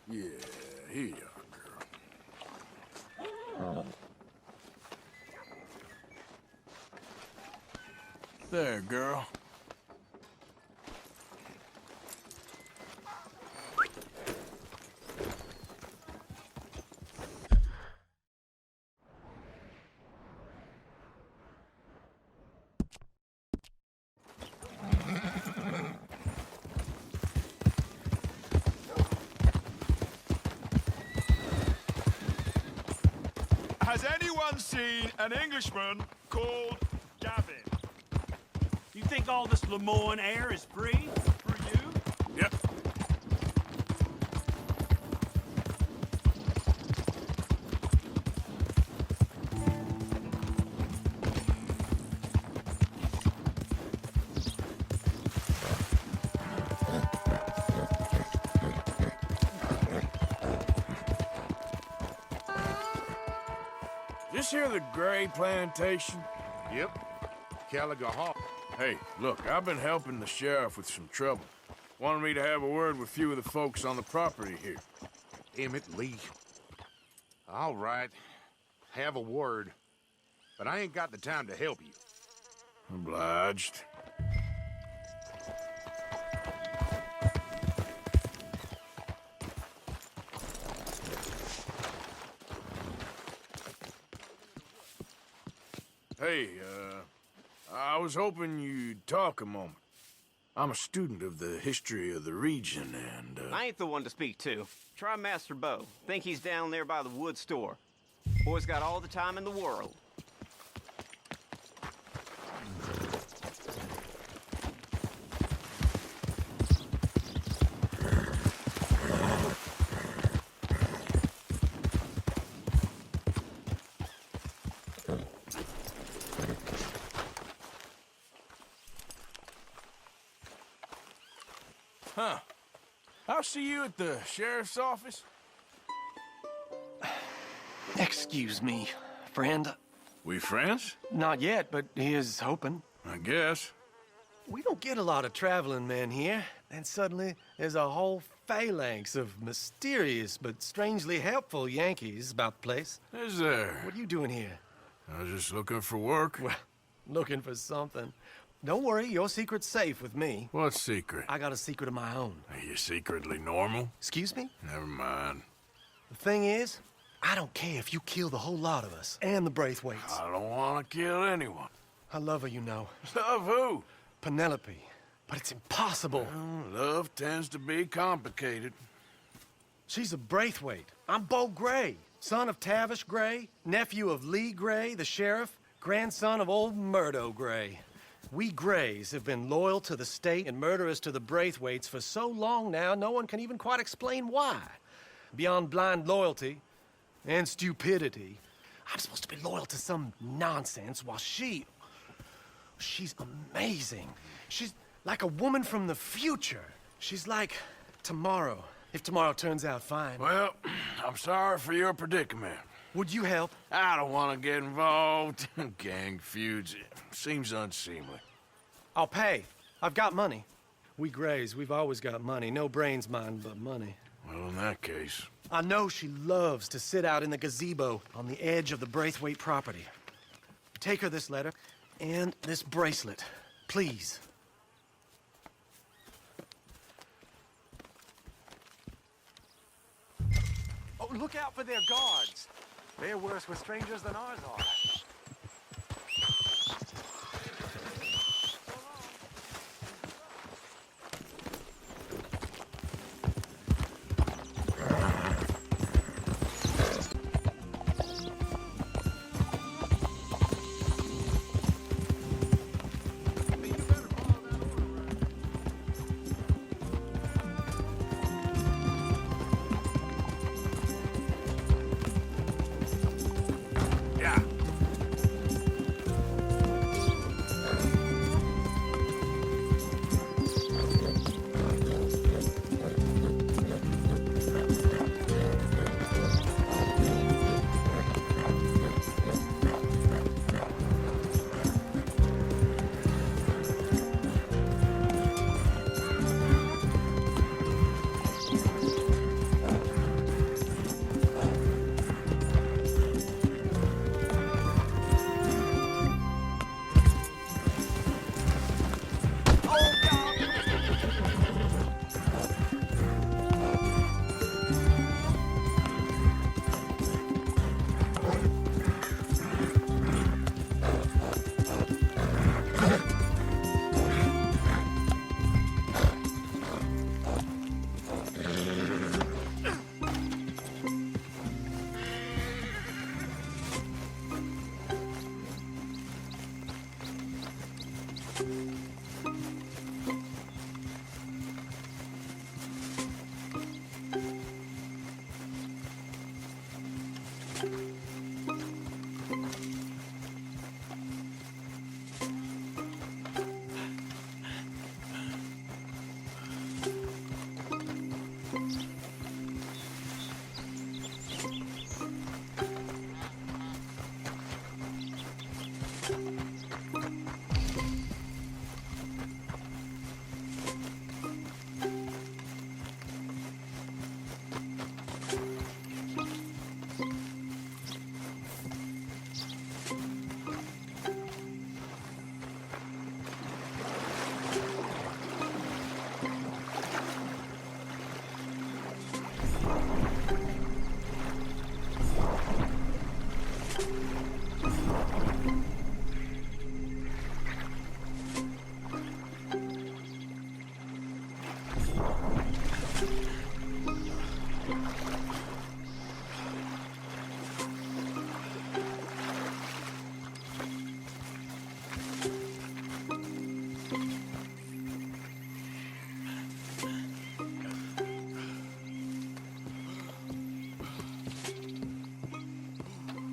Yeah, here you are, girl. There, girl. Has anyone seen an Englishman called Gavin? You think all this Lemoyne air is free? For you? Yep. This here the Gray Plantation? Yep. Caliga Hall. Hey, look, I've been helping the sheriff with some trouble. Wanted me to have a word with a few of the folks on the property here. Emmett Lee. All right. Have a word. But I ain't got the time to help you. Obliged. Hey, I was hoping you'd talk a moment. I'm a student of the history of the region, and, I ain't the one to speak to. Try Master Bo. Think he's down there by the wood store. Boy's got all the time in the world. Huh. I'll see you at the sheriff's office. Excuse me, friend. We friends? Not yet, but here's hoping. I guess. We don't get a lot of traveling men here, and suddenly there's a whole phalanx of mysterious but strangely helpful Yankees about the place. Is there? What are you doing here? I was just looking for work. Well, looking for something. Don't worry, your secret's safe with me. What secret? I got a secret of my own. Are you secretly normal? Excuse me? Never mind. The thing is, I don't care if you kill the whole lot of us, and the Braithwaites. I don't want to kill anyone. I love her, you know. Love who? Penelope. But it's impossible. Well, love tends to be complicated. She's a Braithwaite. I'm Bo Gray, son of Tavish Gray, nephew of Lee Gray, the sheriff, grandson of old Murdo Gray. We Grays have been loyal to the state and murderous to the Braithwaites for so long now, no one can even quite explain why. Beyond blind loyalty and stupidity, I'm supposed to be loyal to some nonsense while she's amazing. She's like a woman from the future. She's like tomorrow, if tomorrow turns out fine. Well, I'm sorry for your predicament. Would you help? I don't want to get involved. Gang feuds. Seems unseemly. I'll pay. I've got money. We Grays, we've always got money. No brains, mind, but money. Well, in that case... I know she loves to sit out in the gazebo on the edge of the Braithwaite property. Take her this letter and this bracelet, please. Oh, look out for their guards. They're worse with strangers than ours are.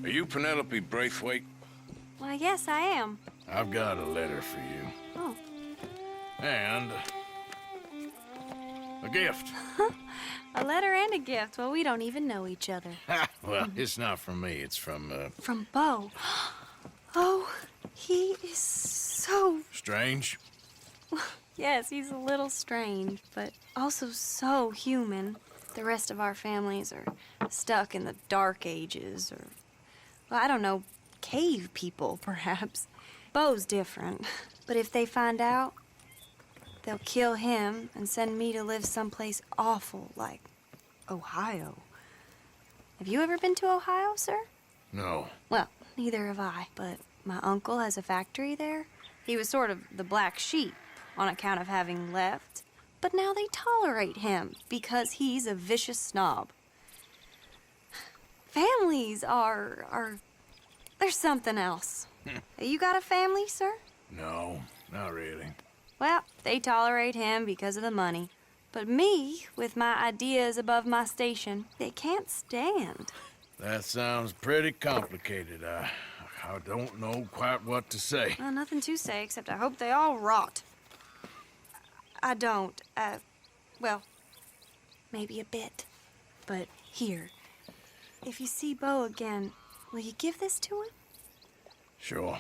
Are you Penelope Braithwaite? Why, yes, I am. I've got a letter for you. Oh. And a gift. A letter and a gift. Well, we don't even know each other. Well, it's not from me. It's from, From Bo. Oh, he is so... Strange. Yes, he's a little strange, but also so human. The rest of our families are stuck in the Dark Ages, or, well, I don't know, cave people, perhaps. Bo's different. But if they find out, they'll kill him and send me to live someplace awful like Ohio. Have you ever been to Ohio, sir? No. Well, neither have I, but my uncle has a factory there. He was sort of the black sheep on account of having left, but now they tolerate him because he's a vicious snob. Families are there's something else. You got a family, sir? No, not really. Well, they tolerate him because of the money. But me, with my ideas above my station, they can't stand. That sounds pretty complicated. I don't know quite what to say. Well, nothing to say, except I hope they all rot. I don't. Well, maybe a bit. But here, if you see Bo again, will you give this to him? Sure.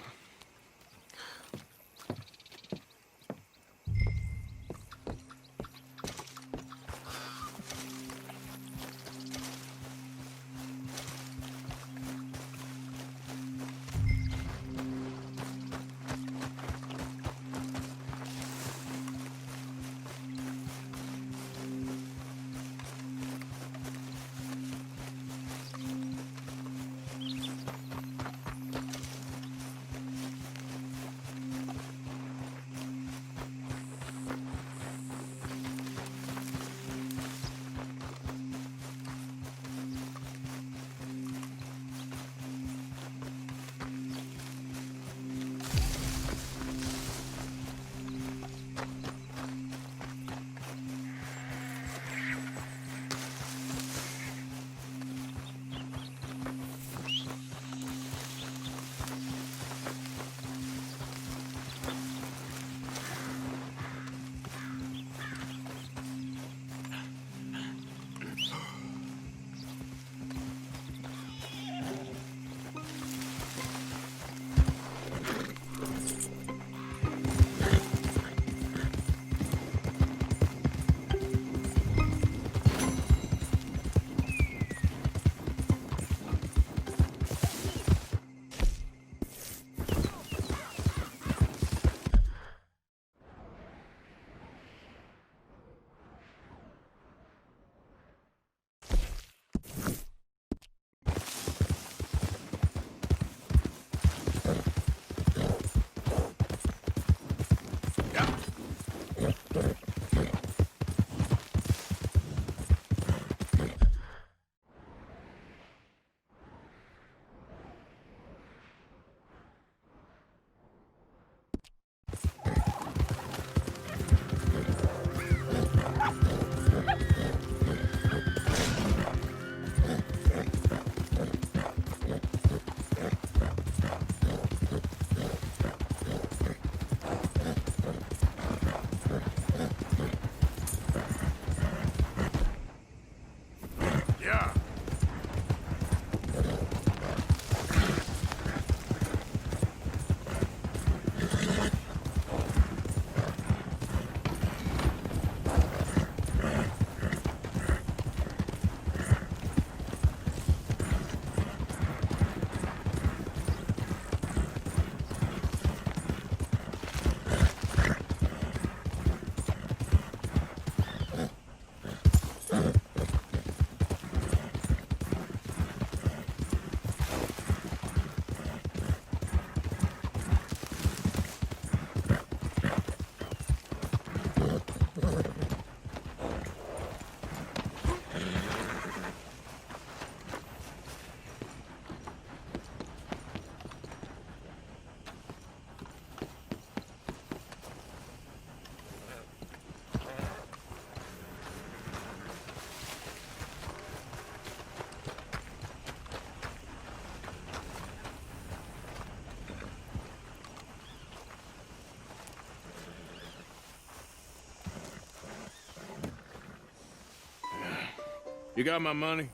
You got my money?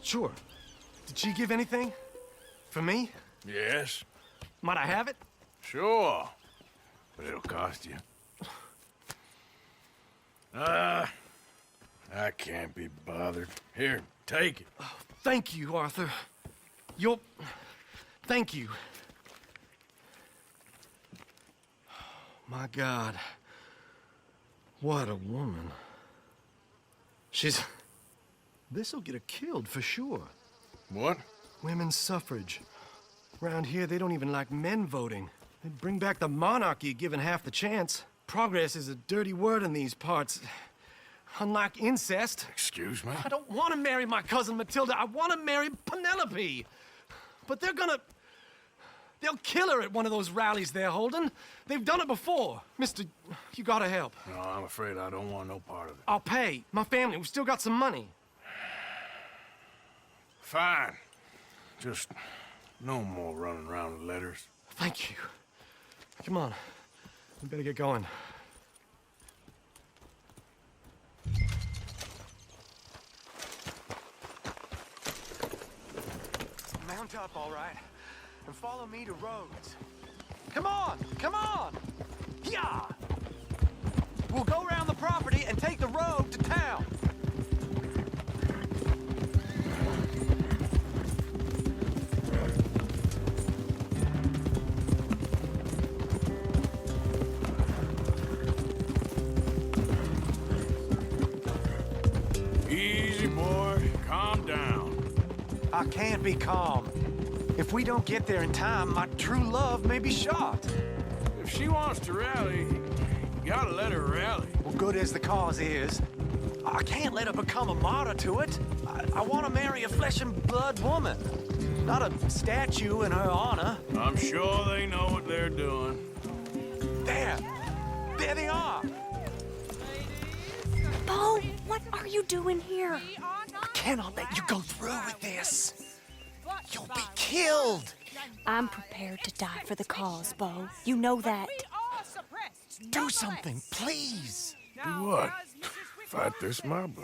Sure. Did she give anything? For me? Yes. Might I have it? Sure. But it'll cost you. I can't be bothered. Here, take it. Thank you, Arthur. Thank you. My God. What a woman. This'll get her killed for sure. What? Women's suffrage. Around here, they don't even like men voting. They'd bring back the monarchy given half the chance. Progress is a dirty word in these parts. Unlike incest. Excuse me? I don't want to marry my cousin Matilda. I want to marry Penelope. But they'll kill her at one of those rallies they're holding. They've done it before. Mister, you gotta help. No, I'm afraid I don't want no part of it. I'll pay. My family, we've still got some money. Fine. Just no more running around with letters. Thank you. Come on. We better get going. Mount up, all right, and follow me to Rhodes. Come on! Come on! Yeah! We'll go around the property and take the road to town. Easy, boy. Calm down. I can't be calm. If we don't get there in time, my true love may be shot. If she wants to rally, you gotta let her rally. Well, good as the cause is, I can't let her become a martyr to it. I want to marry a flesh and blood woman, not a statue in her honor. I'm sure they know what they're doing. There they are. Bo, what are you doing here? I cannot let you go through with this. You'll be killed. I'm prepared to die for the cause, Bo. You know that. Do something, please. Do what? Fight this mob?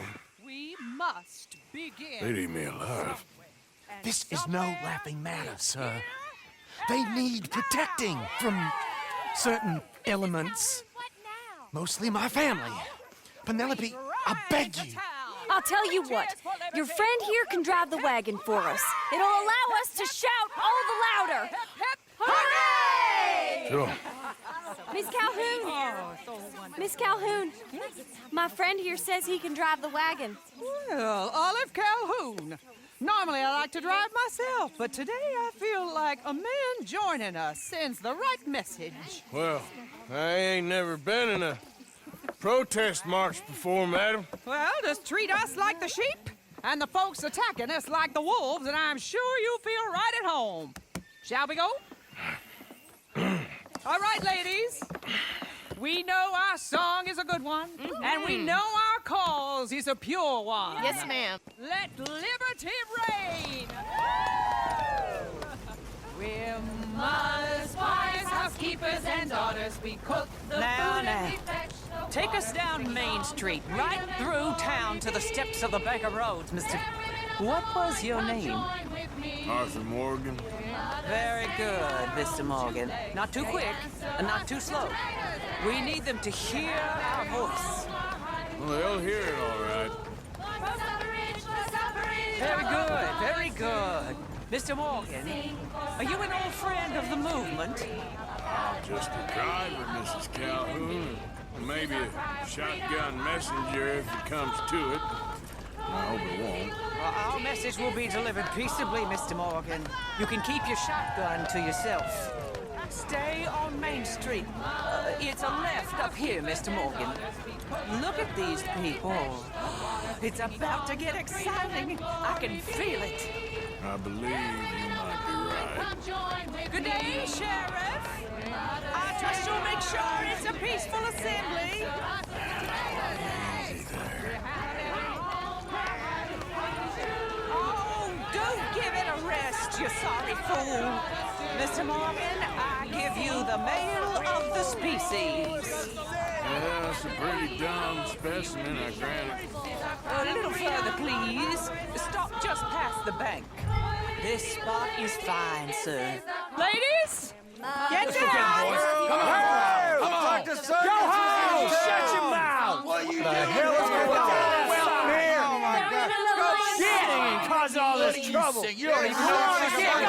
We must begin. They'd eat me alive. This is no laughing matter, sir. They need protecting from certain elements. Mostly my family. Penelope, I beg you. I'll tell you what. Your friend here can drive the wagon for us. It'll allow us to shout all the louder. Hooray! Sure. Miss Calhoun. Miss Calhoun. My friend here says he can drive the wagon. Well, Olive Calhoun. Normally I like to drive myself, but today I feel like a man joining us sends the right message. Well, I ain't never been in a protest march before, madam. Well, just treat us like the sheep, and the folks attacking us like the wolves, and I'm sure you'll feel right at home. Shall we go? All right, ladies. We know our song is a good one, and we know our cause is a pure one. Yes, ma'am. Let liberty reign! We're mothers, wives, housekeepers, and daughters. We cook the food and we fetch the Take us down Main Street, right through town to the steps of the Baker Roads, Mr. What was your name? Arthur Morgan. Very good, Mr. Morgan. Not too quick, and not too slow. We need them to hear our voice. Well, they'll hear it all right. Very good, very good. Mr. Morgan, are you an old friend of the movement? I'm just a driver, Mrs. Calhoun. Maybe a shotgun messenger if it comes to it. I hope it won't. Well, our message will be delivered peaceably, Mr. Morgan. You can keep your shotgun to yourself. Stay on Main Street. It's a left up here, Mr. Morgan. Look at these people. It's about to get exciting. I can feel it. I believe you might be right. Good day, Sheriff. I trust you'll make sure it's a peaceful assembly. Easy there. Oh, don't give it a rest, you sorry fool. Mr. Morgan, I give you the male of the species. Yeah, that's a pretty dumb specimen, I grant it. A little further, please. Stop just past the bank. This spot is fine, sir. Ladies, get down! Go home! Shut your mouth! What the hell is going on? Here! Oh my God! Get cause all this trouble! You don't even know what's going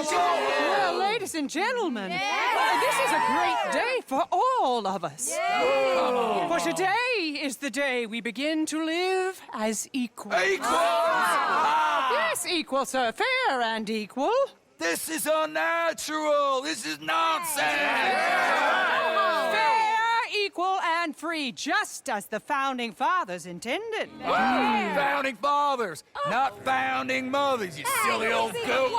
Well, ladies and gentlemen, this is a great day for all of us. For today is the day we begin to live as equals. Yes, equal, sir. Fair and equal. This is unnatural. This is nonsense. Fair, equal, and free, just as the Founding Fathers intended. Founding fathers, not founding mothers, you silly old goat.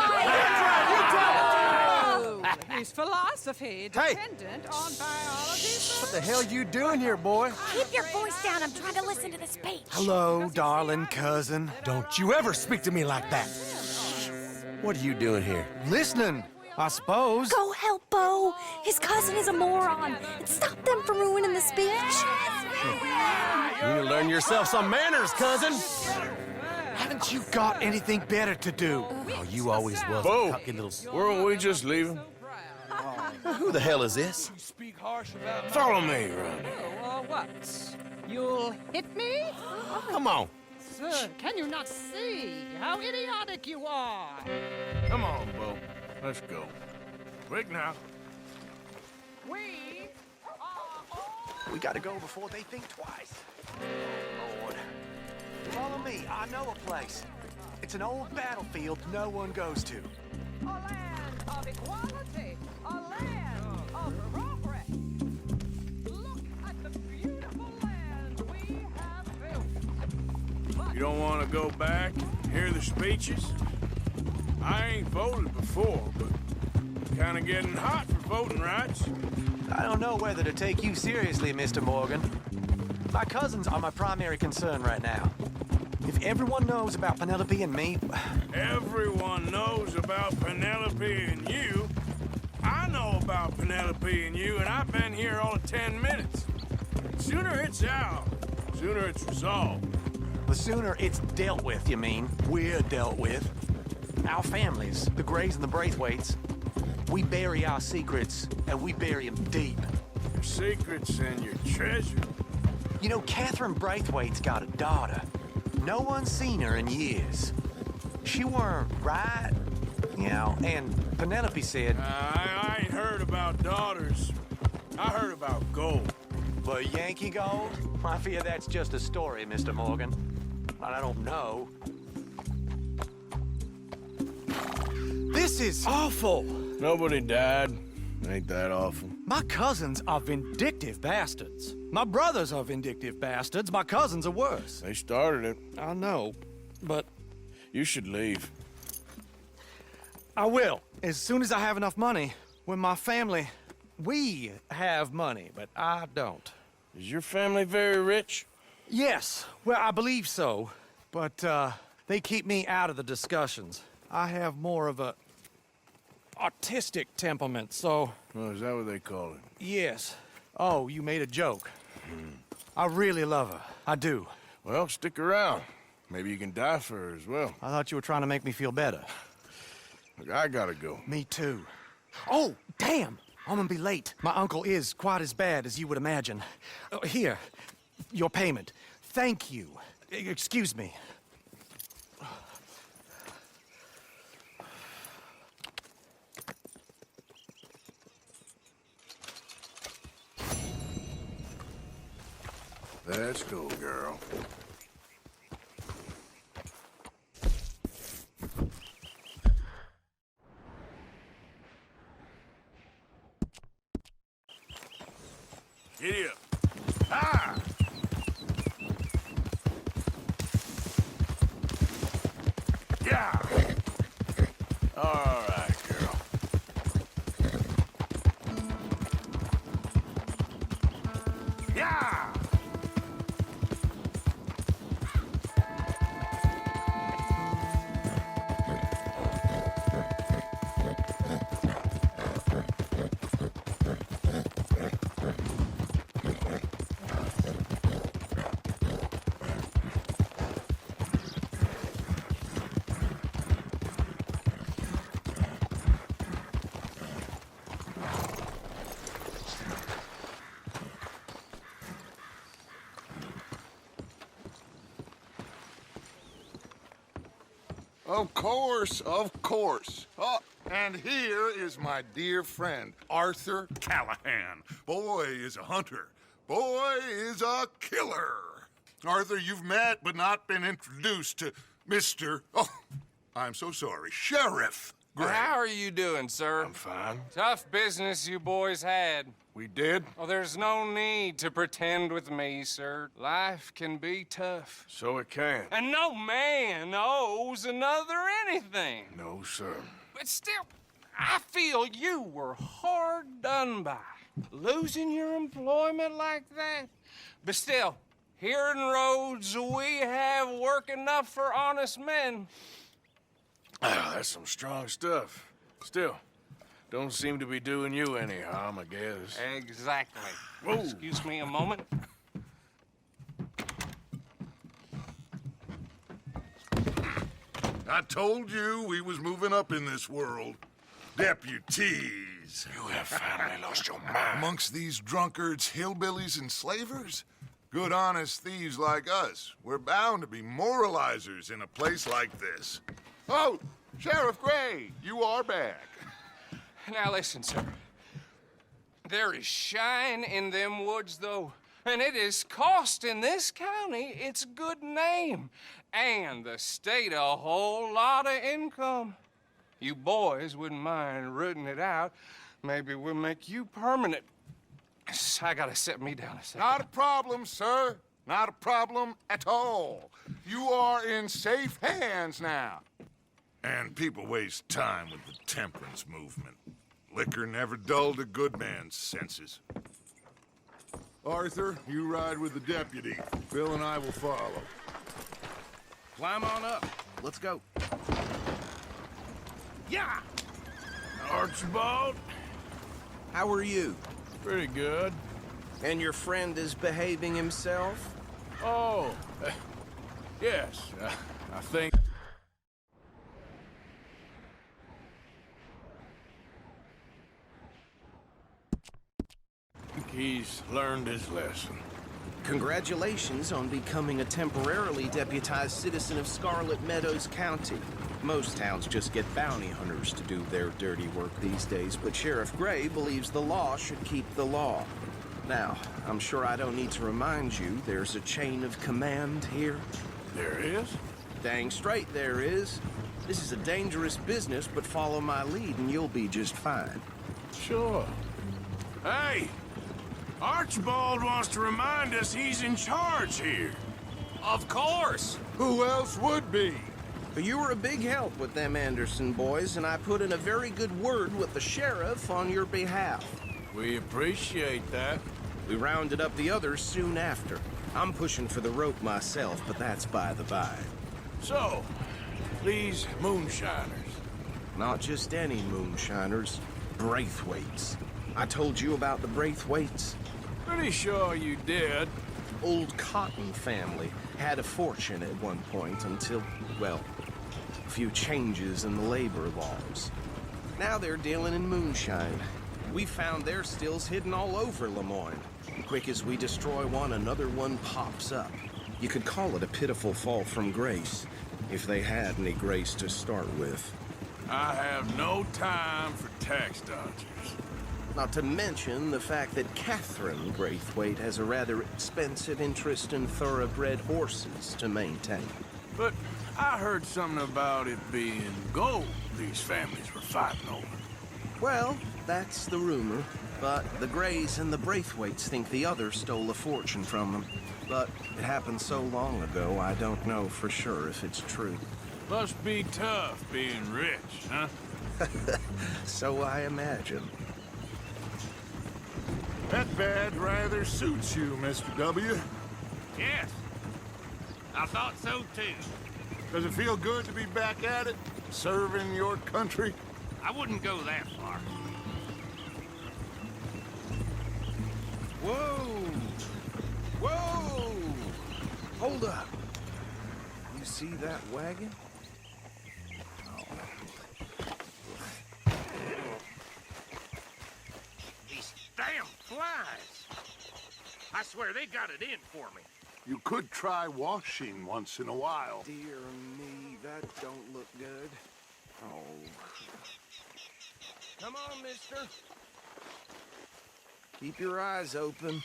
His philosophy dependent on biology. What the hell you doing here, boy? Keep your voice down. I'm trying to listen to the speech. Hello, darling cousin. Don't you ever speak to me like that. What are you doing here? Listening, I suppose. Go help Bo. His cousin is a moron. And stop them from ruining the speech. You need to learn yourself some manners, cousin. Haven't you got anything better to do? Oh, you always was Bo, a cocky little... weren't we just leaving? Who the hell is this? Speak harsh about Follow me, Ronnie. What? You'll hit me? Come on. Sir, can you not see how idiotic you are? Come on, Bo. Let's go. Quick now. We We gotta go before they think twice. Oh, Lord. Follow me. I know a place. It's an old battlefield no one goes to. a land of equality, a land of progress. Look at the beautiful land we have built. You don't want to go back, hear the speeches? I ain't voted before, but kind of getting hot for voting rights. I don't know whether to take you seriously, Mr. Morgan. My cousins are my primary concern right now. If everyone knows about Penelope and me... Everyone knows about Penelope and you. I know about Penelope and you, and I've been here all of 10 minutes. Sooner it's out, sooner it's resolved. The sooner it's dealt with, you mean, we're dealt with. Our families, the Grays and the Braithwaites, we bury our secrets, and we bury them deep. Your secrets and your treasure. You know, Catherine Braithwaite's got a daughter. No one's seen her in years. She weren't right, you know, and Penelope said... I ain't heard about daughters. I heard about gold. But Yankee gold? I fear that's just a story, Mr. Morgan. I don't know. This is awful. Nobody died. Ain't that awful? My cousins are vindictive bastards. My brothers are vindictive bastards. My cousins are worse. They started it. I know, but You should leave. I will. As soon as I have enough money. When my family... We have money, but I don't. Is your family very rich? Yes, well, I believe so. But, they keep me out of the discussions. I have more of a... artistic temperament, so... Oh, is that what they call it? Yes. Oh, you made a joke. I really love her. I do. Well, stick around. Maybe you can die for her as well. I thought you were trying to make me feel better. Look, I gotta go. Me too. Oh, damn! I'm gonna be late. My uncle is quite as bad as you would imagine. Here, your payment. Thank you. Excuse me. Let's go, girl. Giddy up. Ah! Yeah! All right, girl. Yeah! Of course, of course. Oh, and here is my dear friend, Arthur Callahan. Boy is a hunter. Boy is a killer. Arthur, you've met but not been introduced to Mr. Oh, I'm so sorry, Sheriff Gray. How are you doing, sir? I'm fine. Tough business you boys had. We did? Oh, there's no need to pretend with me, sir. Life can be tough. So it can. And no man owes another anything. No, sir. But still, I feel you were hard done by. Losing your employment like that. But still, here in Rhodes, we have work enough for honest men. Ah, that's some strong stuff. Still, don't seem to be doing you any harm, I guess. Exactly. Whoa. Excuse me a moment. I told you we was moving up in this world. Deputies. You have finally lost your mind. Amongst these drunkards, hillbillies, and slavers? Good, honest thieves like us. We're bound to be moralizers in a place like this. Oh, Sheriff Gray, you are back. Now listen, sir. There is shine in them woods, though, and it is costing this county its good name and the state a whole lot of income. You boys wouldn't mind rooting it out. Maybe we'll make you permanent. I gotta set me down a second. Not a problem, sir. Not a problem at all. You are in safe hands now. And people waste time with the temperance movement. Liquor never dulled a good man's senses. Arthur, you ride with the deputy. Bill and I will follow. Climb on up. Let's go. Yeah! Archibald? How are you? Pretty good. And your friend is behaving himself? Oh, yes. I think he's learned his lesson. Congratulations on becoming a temporarily deputized citizen of Scarlet Meadows County. Most towns just get bounty hunters to do their dirty work these days, but Sheriff Gray believes the law should keep the law. Now, I'm sure I don't need to remind you there's a chain of command here. There is? Dang straight there is. This is a dangerous business, but follow my lead and you'll be just fine. Sure. Hey! Archibald wants to remind us he's in charge here. Of course! Who else would be? You were a big help with them Anderson boys, and I put in a very good word with the sheriff on your behalf. We appreciate that. We rounded up the others soon after. I'm pushing for the rope myself, but that's by the by. So, these moonshiners. Not just any moonshiners, Braithwaites. I told you about the Braithwaites? Pretty sure you did. Old Cotton family had a fortune at one point until, well, a few changes in the labor laws. Now they're dealing in moonshine. We found their stills hidden all over Lemoyne. Quick as we destroy one, another one pops up. You could call it a pitiful fall from grace, if they had any grace to start with. I have no time for tax dodgers. Not to mention the fact that Catherine Braithwaite has a rather expensive interest in thoroughbred horses to maintain. But I heard something about it being gold these families were fighting over. Well, that's the rumor. But the Grays and the Braithwaites think the other stole a fortune from them. But it happened so long ago, I don't know for sure if it's true. Must be tough being rich, huh? So I imagine. That badge rather suits you, Mr. W. Yes. I thought so, too. Does it feel good to be back at it? Serving your country? I wouldn't go that far. Whoa! Whoa! Hold up. You see that wagon? These damn flies. I swear they got it in for me. You could try washing once in a while. Dear me, that don't look good. Oh. Come on, mister. Keep your eyes open.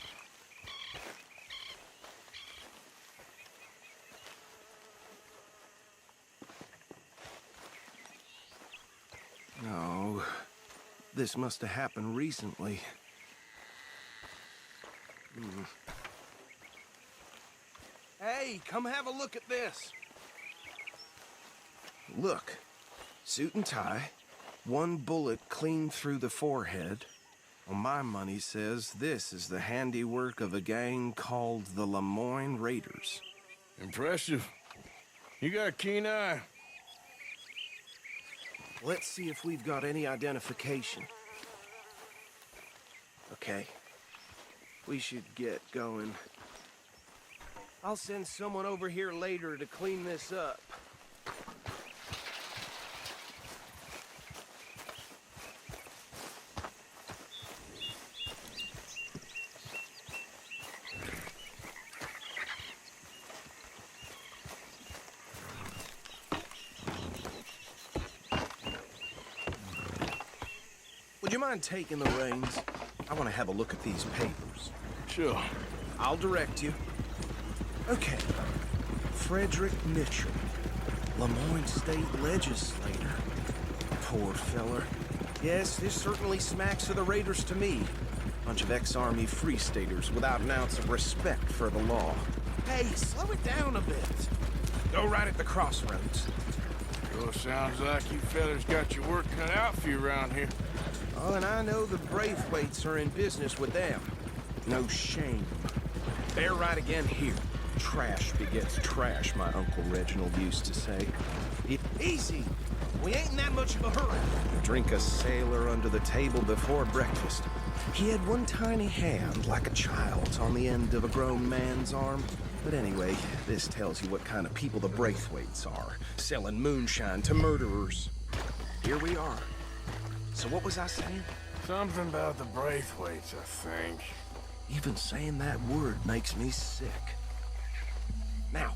No. This must have happened recently. Hey, come have a look at this. Look. Suit and tie. One bullet clean through the forehead. Well, my money says this is the handiwork of a gang called the Lemoyne Raiders. Impressive. You got a keen eye. Let's see if we've got any identification. Okay. We should get going. I'll send someone over here later to clean this up. Would you mind taking the reins? I want to have a look at these papers. Sure. I'll direct you. Okay. Frederick Mitchell, Lemoyne State Legislator. Poor feller. Yes, this certainly smacks of the Raiders to me. Bunch of ex-Army Free Staters without an ounce of respect for the law. Hey, slow it down a bit. Go right at the crossroads. Sure sounds like you fellas got your work cut out for you around here. Oh, and I know the Braithwaites are in business with them. No shame. They're right again here. Trash begets trash, my Uncle Reginald used to say. Easy! We ain't in that much of a hurry. Drink a sailor under the table before breakfast. He had one tiny hand, like a child's, on the end of a grown man's arm. But anyway, this tells you what kind of people the Braithwaites are. Selling moonshine to murderers. Here we are. So what was I saying? Something about the Braithwaites, I think. Even saying that word makes me sick. Now,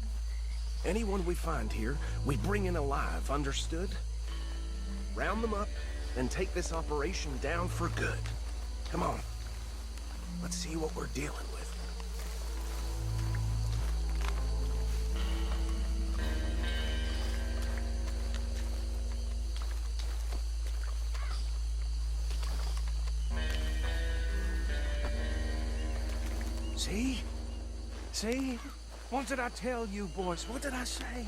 anyone we find here, we bring in alive, understood? Round them up, and take this operation down for good. Come on. Let's see what we're dealing with. See? See? What did I tell you, boys? What did I say?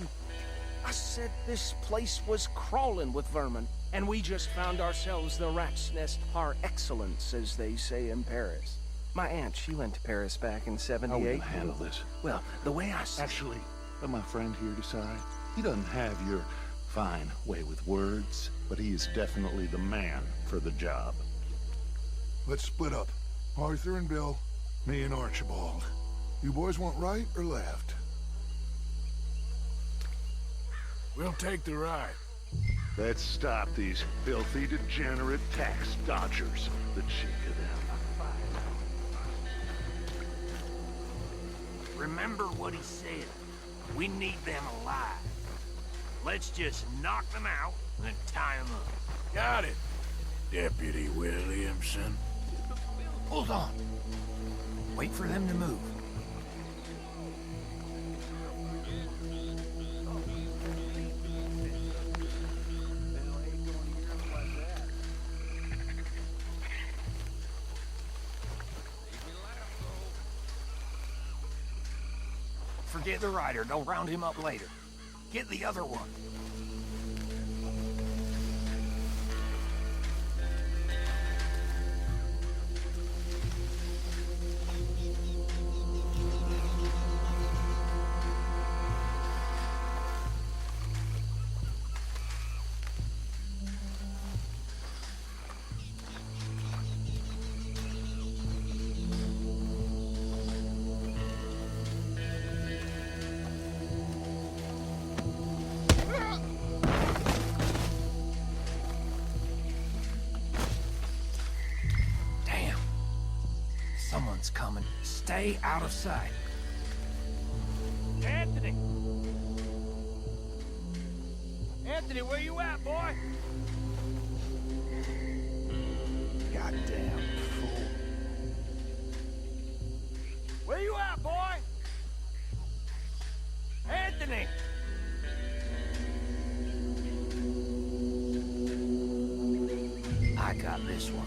I said this place was crawling with vermin, and we just found ourselves the rat's nest par excellence, as they say in Paris. My aunt, she went to Paris back in '78. How will you handle this? Well, the way I see... Actually, let my friend here decide. He doesn't have your fine way with words, but he is definitely the man for the job. Let's split up. Arthur and Bill, me and Archibald. You boys want right or left? We'll take the right. Let's stop these filthy, degenerate tax dodgers. The cheek of them. Remember what he said. We need them alive. Let's just knock them out and tie them up. Got it, Deputy Williamson. Hold on. Wait for them to move. Forget the rider. Don't round him up later. Get the other one. Someone's coming. Stay out of sight. Anthony! Anthony, where you at, boy? Goddamn fool. Where you at, boy? Anthony! I got this one.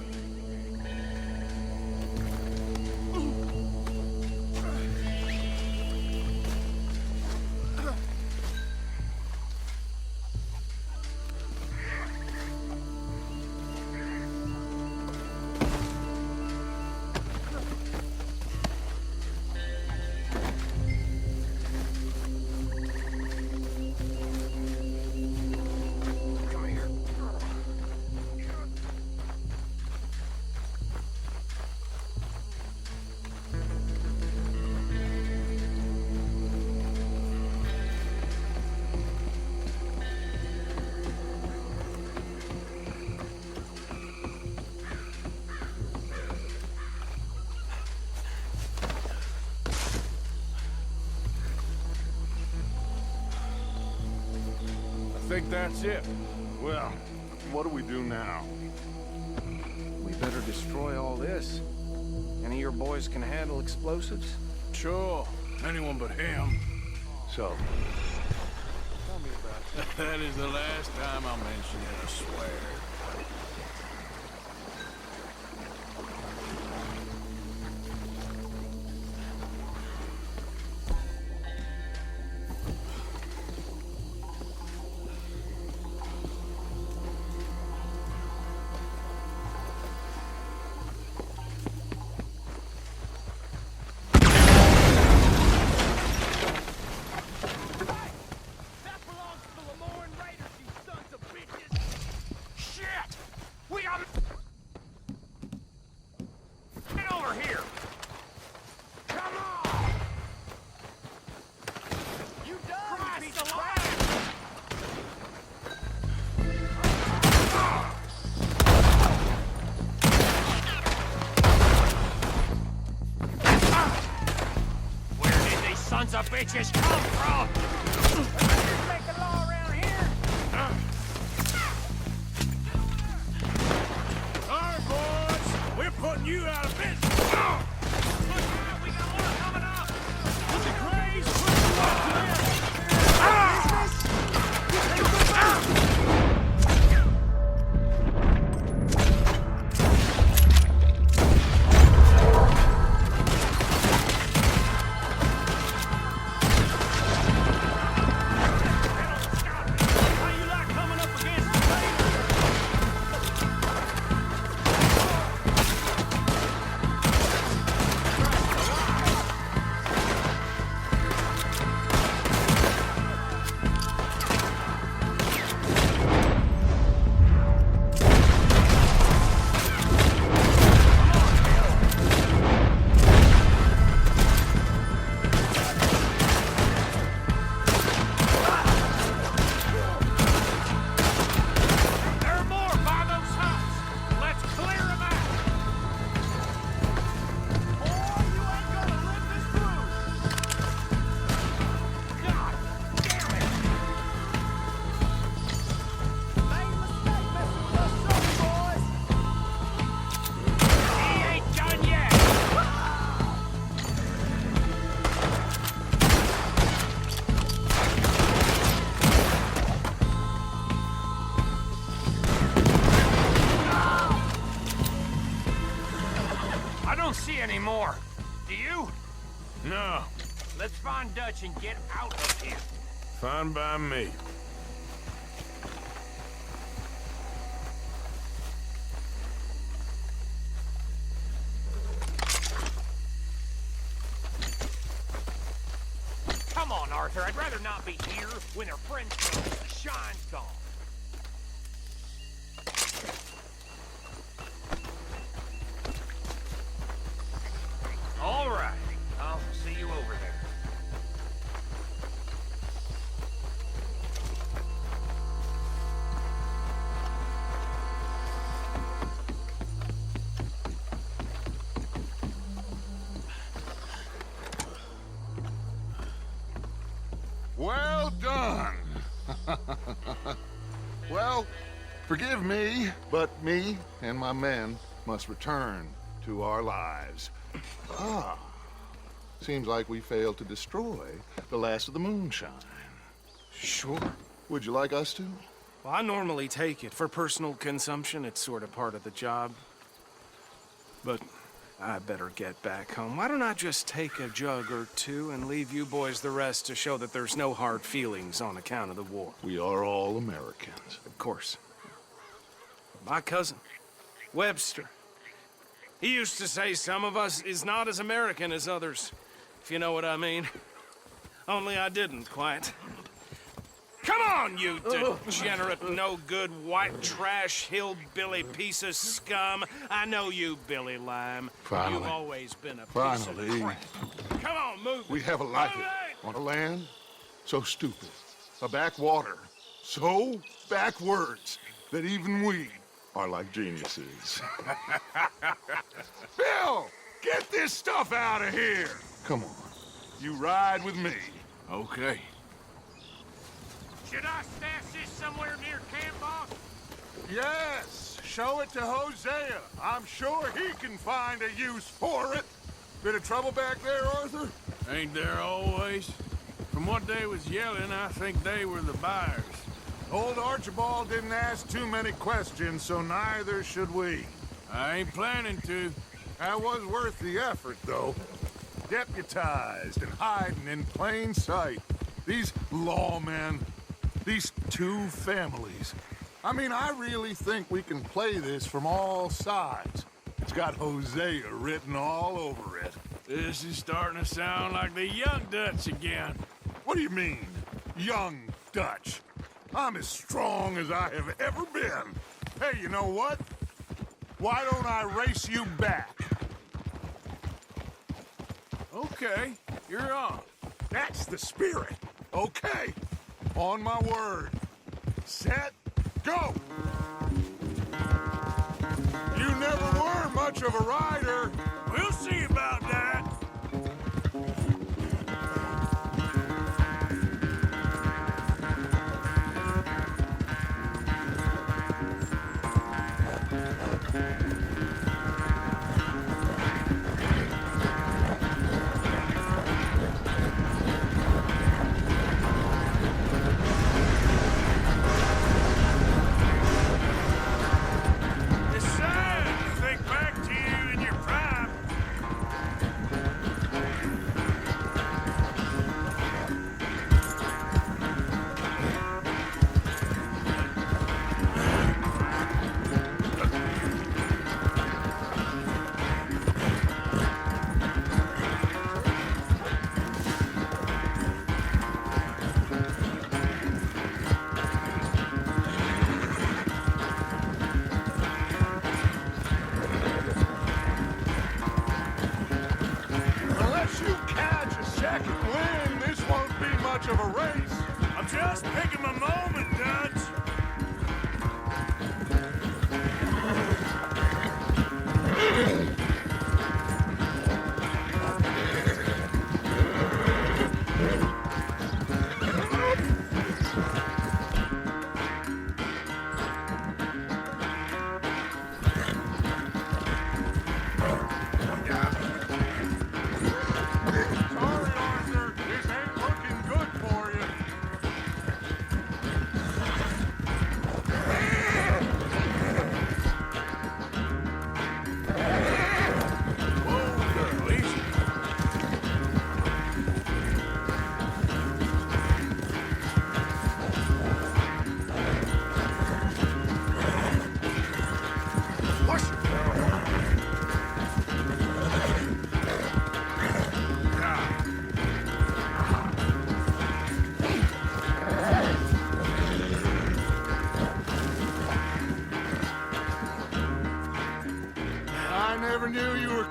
I think that's it. Well, what do we do now? We better destroy all this. Any of your boys can handle explosives? Sure. Anyone but him. So, That is the last time I'll mention it, I swear. Sons of bitches come from? Let's make the law around here. All right, boys. We're putting you out of business. We got one coming up. The Grays put you up to them. Anymore. Do you? No. Let's find Dutch and get out of here. Fine by me. Come on, Arthur. I'd rather not be here when their friends come. The shine's gone. All right. I'll see you over there. Well done. Well, forgive me, but me and my men must return to our lives. Ah, seems like we failed to destroy the last of the moonshine. Sure. Would you like us to? Well, I normally take it. For personal consumption, it's sort of part of the job. But I better get back home. Why don't I just take a jug or two and leave you boys the rest to show that there's no hard feelings on account of the war? We are all Americans. Of course. My cousin, Webster, he used to say some of us is not as American as others, if you know what I mean. Only I didn't quite. Come on, you degenerate, no-good, white trash, hillbilly piece of scum. I know you, Billy Lime. Finally. You've always been a piece Finally. of crap. Come on, move We it. haven't liked Move it. On a land so stupid, a backwater so backwards that even we are like geniuses. Bill, get this stuff out of here. Come on, you ride with me. Okay. Should I stash this somewhere near camp, boss? Yes, show it to Hosea. I'm sure he can find a use for it. Bit of trouble back there, Arthur? Ain't there always? From what they was yelling, I think they were the buyers. Old Archibald didn't ask too many questions, so neither should we. I ain't planning to. That was worth the effort, though. Deputized and hiding in plain sight. These lawmen, these two families. I mean, I really think we can play this from all sides. It's got Hosea written all over it. This is starting to sound like the Young Dutch again. What do you mean, Young Dutch? I'm as strong as I have ever been. Hey, you know what? Why don't I race you back? Okay, you're on. That's the spirit. Okay, on my word. Set, go! You never were much of a rider. We'll see about that. Of a race. I'm just picking my moment, Dutch.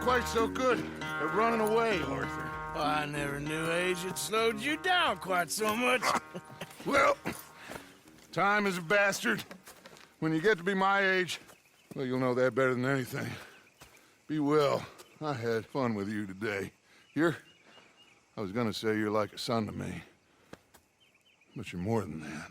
Quite so good at running away, Arthur. I never knew age had slowed you down quite so much. Well, time is a bastard. When you get to be my age, well, you'll know that better than anything. Be well. I had fun with you today. I was gonna say you're like a son to me, but you're more than that.